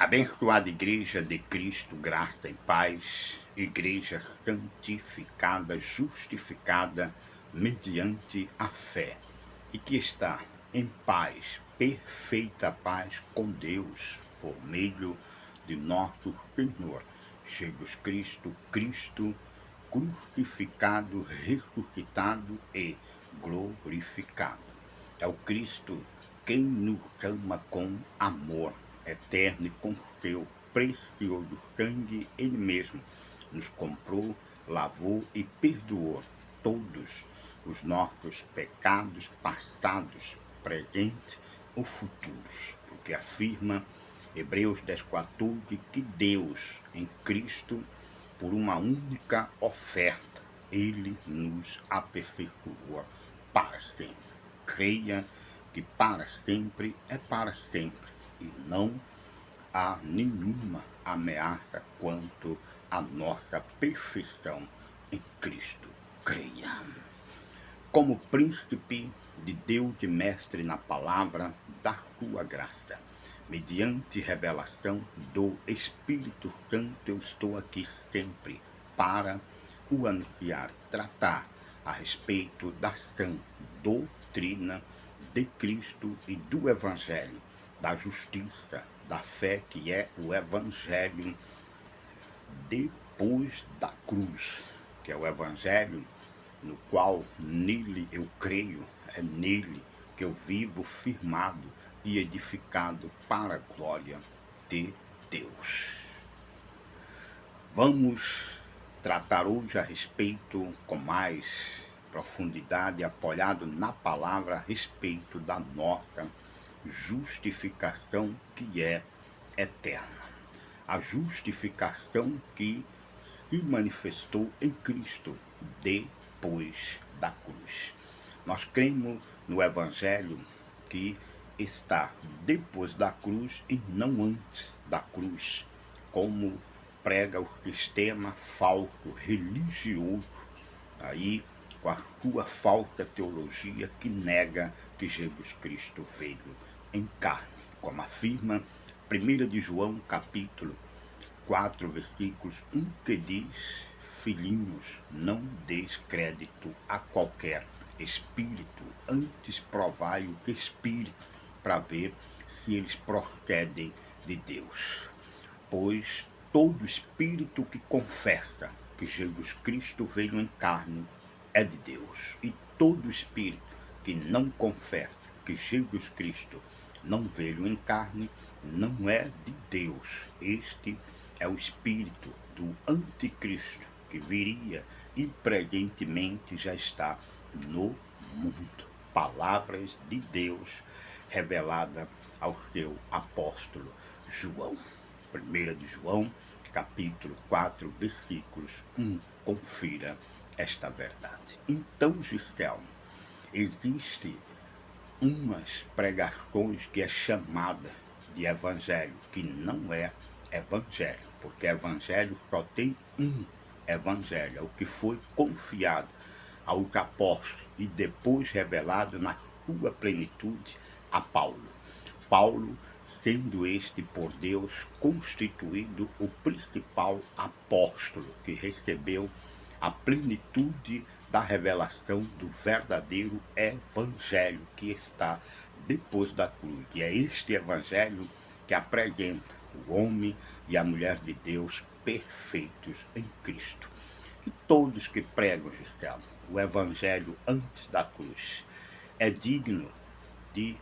Abençoada Igreja de Cristo, graça e paz, Igreja santificada, justificada mediante a fé, e que está em paz, perfeita paz com Deus, por meio de nosso Senhor Jesus Cristo, Cristo crucificado, ressuscitado e glorificado. É o Cristo quem nos ama com amor eterno e com seu precioso sangue. Ele mesmo nos comprou, lavou e perdoou todos os nossos pecados passados, presentes ou futuros, porque afirma Hebreus 10:14 que Deus em Cristo, por uma única oferta, ele nos aperfeiçoou para sempre. Creia que para sempre é para sempre e não há nenhuma ameaça quanto à nossa perfeição em Cristo. Creia. Como príncipe de Deus e mestre na palavra da sua graça, mediante revelação do Espírito Santo, eu estou aqui sempre para o anunciar, tratar a respeito da sã doutrina de Cristo e do Evangelho, da justiça, da fé, que é o Evangelho depois da cruz, que é o Evangelho no qual nele eu creio, é nele que eu vivo firmado e edificado para a glória de Deus. Vamos tratar hoje a respeito, com mais profundidade, apoiado na palavra, a respeito da nossa justificação que é eterna. A justificação que se manifestou em Cristo depois da cruz. Nós cremos no Evangelho que está depois da cruz e não antes da cruz, como prega o sistema falso religioso aí, com a sua falsa teologia que nega que Jesus Cristo veio em carne, como afirma 1 de João capítulo 4, versículos 1, que diz: filhinhos, não deis crédito a qualquer espírito, antes provai o espírito, para ver se eles procedem de Deus. Pois todo espírito que confessa que Jesus Cristo veio em carne é de Deus, e todo espírito que não confessa que Jesus Cristo não veio em carne não é de Deus. Este é o espírito do anticristo que viria e presentemente já está no mundo. Palavras de Deus revelada ao seu apóstolo João. 1 de João, capítulo 4, versículos 1. Confira esta verdade. Então, Gisele, existe umas pregações que é chamada de evangelho, que não é evangelho, porque evangelho só tem um evangelho, é o que foi confiado aos apóstolos e depois revelado na sua plenitude a Paulo. Paulo, sendo este por Deus constituído o principal apóstolo que recebeu a plenitude da revelação do verdadeiro evangelho que está depois da cruz. E é este evangelho que apresenta o homem e a mulher de Deus perfeitos em Cristo. E todos que pregam, Gisele, o evangelho antes da cruz é digno de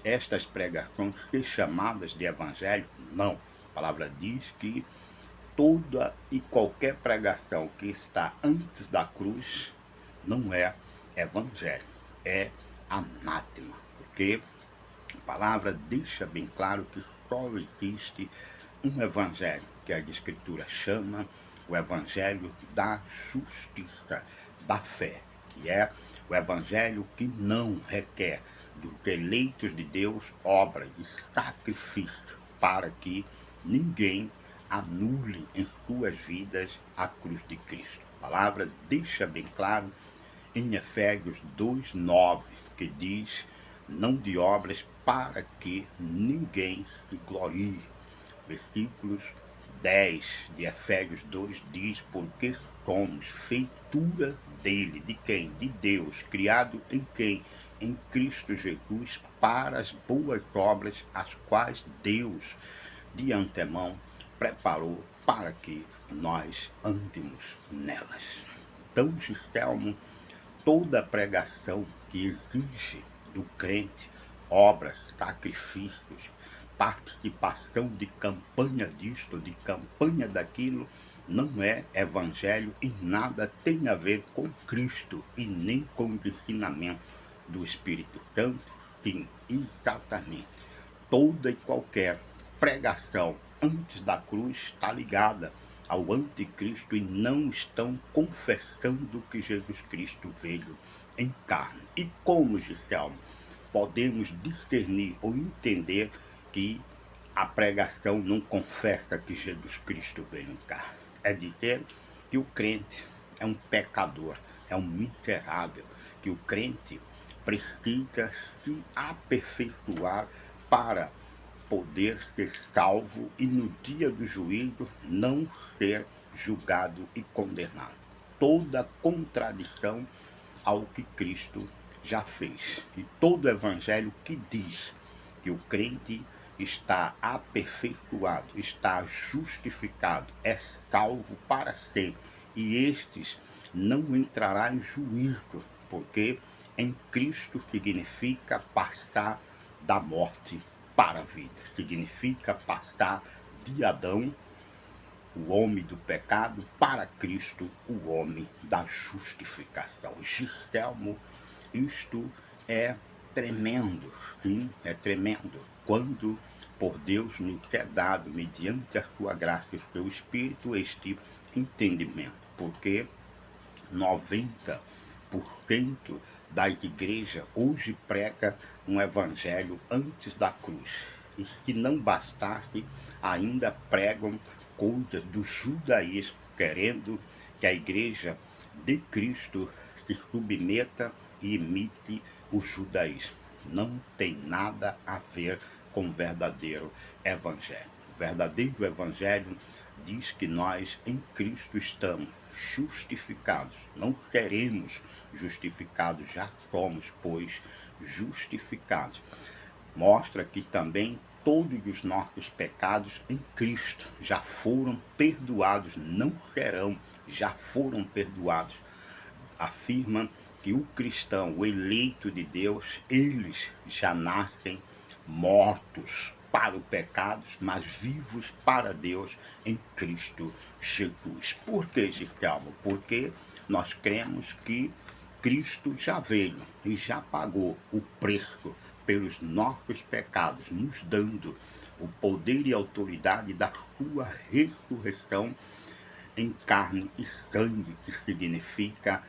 estas pregações ser chamadas de evangelho? Não. A palavra diz que toda e qualquer pregação que está antes da cruz não é evangelho, é anátema, porque a palavra deixa bem claro que só existe um evangelho, que a Escritura chama o evangelho da justiça, da fé, que é o evangelho que não requer dos eleitos de Deus obra de sacrifício, para que ninguém anule em suas vidas a cruz de Cristo. A palavra deixa bem claro em Efésios 2:9, que diz: não de obras para que ninguém se glorie, versículos 10 de Efésios 2 diz: porque somos feitura dele. De quem? De Deus. Criado em quem? Em Cristo Jesus, para as boas obras, as quais Deus de antemão preparou para que nós andemos nelas. Então, Gistelmo, toda pregação que exige do crente obras, sacrifícios, participação de campanha disto, de campanha daquilo, não é evangelho e nada tem a ver com Cristo e nem com o ensinamento do Espírito Santo. Sim, exatamente. Toda e qualquer pregação antes da cruz está ligada ao anticristo e não estão confessando que Jesus Cristo veio em carne. E como, Gisele, podemos discernir ou entender que a pregação não confessa que Jesus Cristo veio em carne? É dizer que o crente é um pecador, é um miserável, que o crente precisa se aperfeiçoar para poder ser salvo e no dia do juízo não ser julgado e condenado. Toda contradição ao que Cristo já fez. E todo evangelho que diz que o crente está aperfeiçoado, está justificado, é salvo para sempre, e estes não entrará em juízo, porque em Cristo significa passar da morte para a vida, significa passar de Adão, o homem do pecado, para Cristo, o homem da justificação. Gistelmo, isto é tremendo, sim, é tremendo, quando por Deus nos é dado, mediante a sua graça e o seu Espírito, este entendimento, porque 90% das igrejas hoje prega um evangelho antes da cruz. E se não bastasse, ainda pregam coisas do judaísmo, querendo que a igreja de Cristo se submeta e imite o judaísmo. Não tem nada a ver com o verdadeiro evangelho. O verdadeiro evangelho diz que nós em Cristo estamos justificados. Não seremos justificados, já somos, pois, justificados. Mostra que também todos os nossos pecados em Cristo já foram perdoados, não serão, já foram perdoados. Afirma que o cristão, o eleito de Deus, eles já nascem mortos para o pecado, mas vivos para Deus em Cristo Jesus. Por que, Gistelmo? Porque nós cremos que Cristo já veio e já pagou o preço pelos nossos pecados, nos dando o poder e autoridade da sua ressurreição em carne e sangue, que significa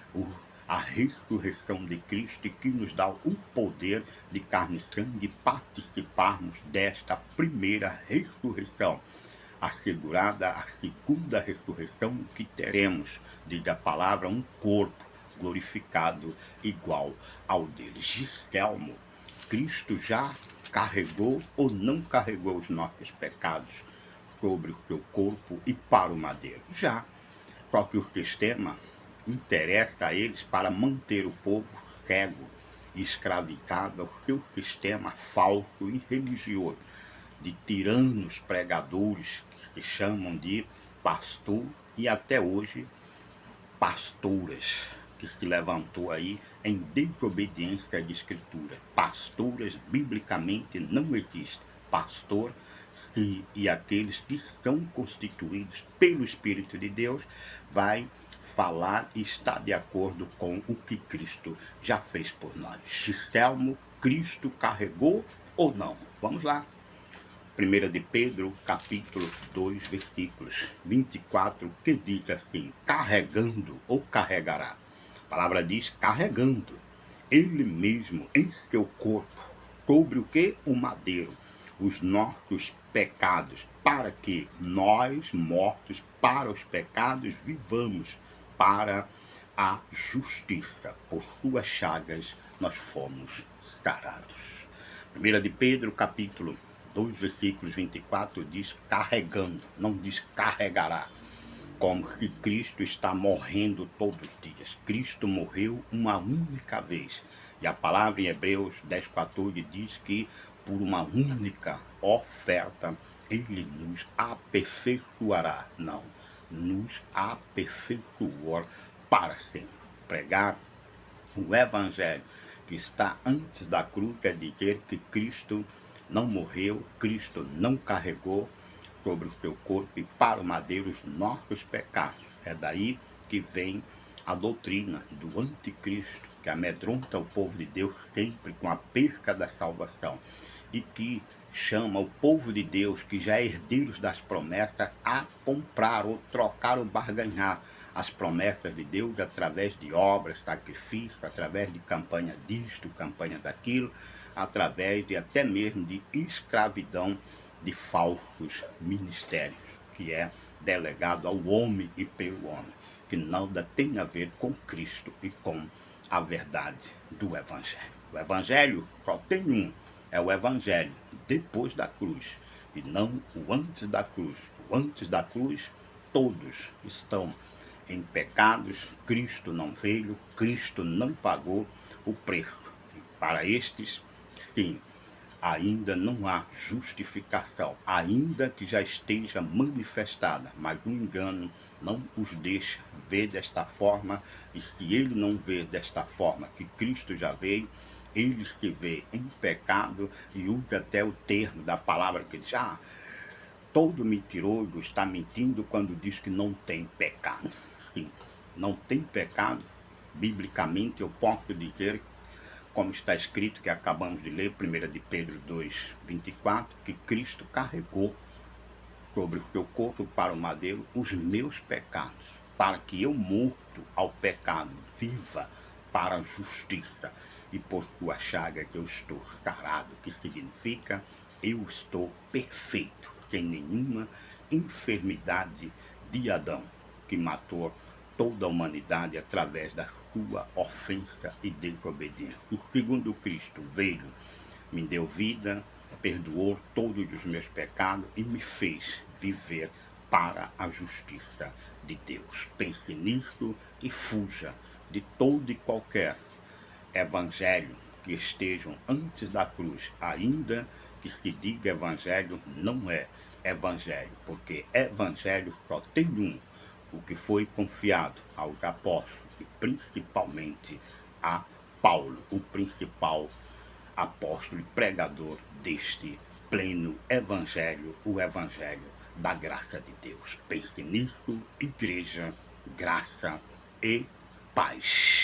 a ressurreição de Cristo, e que nos dá o poder de carne e sangue participarmos desta primeira ressurreição, assegurada a segunda ressurreição, que teremos, diz a palavra, um corpo glorificado igual ao dele. Gistelmo, Cristo já carregou ou não carregou os nossos pecados sobre o seu corpo e para o madeiro? Já. Só que o sistema interessa a eles para manter o povo cego e escravizado ao seu sistema falso e religioso, de tiranos pregadores que se chamam de pastor e até hoje pastoras, que se levantou aí em desobediência à Escritura. Pastoras, biblicamente, não existem. Pastor, e aqueles que estão constituídos pelo Espírito de Deus, vai falar e está de acordo com o que Cristo já fez por nós. Gistelmo, Cristo carregou ou não? Vamos lá. 1 de Pedro, capítulo 2, versículos 24, que diz assim: carregando ou carregará. A palavra diz carregando. Ele mesmo em seu corpo, sobre o que? O madeiro, os nossos pecados, para que nós, mortos para os pecados, vivamos para a justiça. Por suas chagas nós fomos sarados. 1 de Pedro, capítulo 2 versículos 24 diz carregando, não diz carregará. Como se Cristo está morrendo todos os dias. Cristo morreu uma única vez. E a palavra em Hebreus 10,14 diz que por uma única oferta ele nos aperfeiçoará. Não, nos aperfeiçoou para sempre. Pregar o evangelho que está antes da cruz quer dizer que Cristo não morreu, Cristo não carregou sobre o seu corpo e para o madeiro os nossos pecados. É daí que vem a doutrina do anticristo, que amedronta o povo de Deus sempre com a perca da salvação e que chama o povo de Deus, que já é herdeiros das promessas, a comprar ou trocar ou barganhar as promessas de Deus através de obras, sacrifício, através de campanha disto, campanha daquilo, através de até mesmo de escravidão de falsos ministérios, que é delegado ao homem e pelo homem, que nada tem a ver com Cristo e com a verdade do Evangelho. O Evangelho só tem um, é o Evangelho depois da cruz, e não o antes da cruz. O antes da cruz, todos estão em pecados, Cristo não veio, Cristo não pagou o preço. E para estes, sim, ainda não há justificação, ainda que já esteja manifestada, mas o engano não os deixa ver desta forma, e se ele não vê desta forma que Cristo já veio, ele se vê em pecado e usa até o termo da palavra que diz, todo mentiroso está mentindo quando diz que não tem pecado. Sim, não tem pecado, biblicamente eu posso dizer, como está escrito, que acabamos de ler, 1 de Pedro 2, 24, que Cristo carregou sobre o seu corpo para o madeiro os meus pecados, para que eu, morto ao pecado, viva para a justiça, e por sua chaga que eu estou sarado, que significa eu estou perfeito, sem nenhuma enfermidade de Adão, que matou toda a humanidade através da sua ofensa e desobediência. E segundo Cristo veio, me deu vida, perdoou todos os meus pecados e me fez viver para a justiça de Deus. Pense nisso e fuja de todo e qualquer evangelho que estejam antes da cruz, ainda que se diga evangelho, não é evangelho, porque evangelho só tem um, o que foi confiado aos apóstolos e principalmente a Paulo, o principal apóstolo e pregador deste pleno evangelho, o evangelho da graça de Deus. Pense nisso, igreja, graça e paz.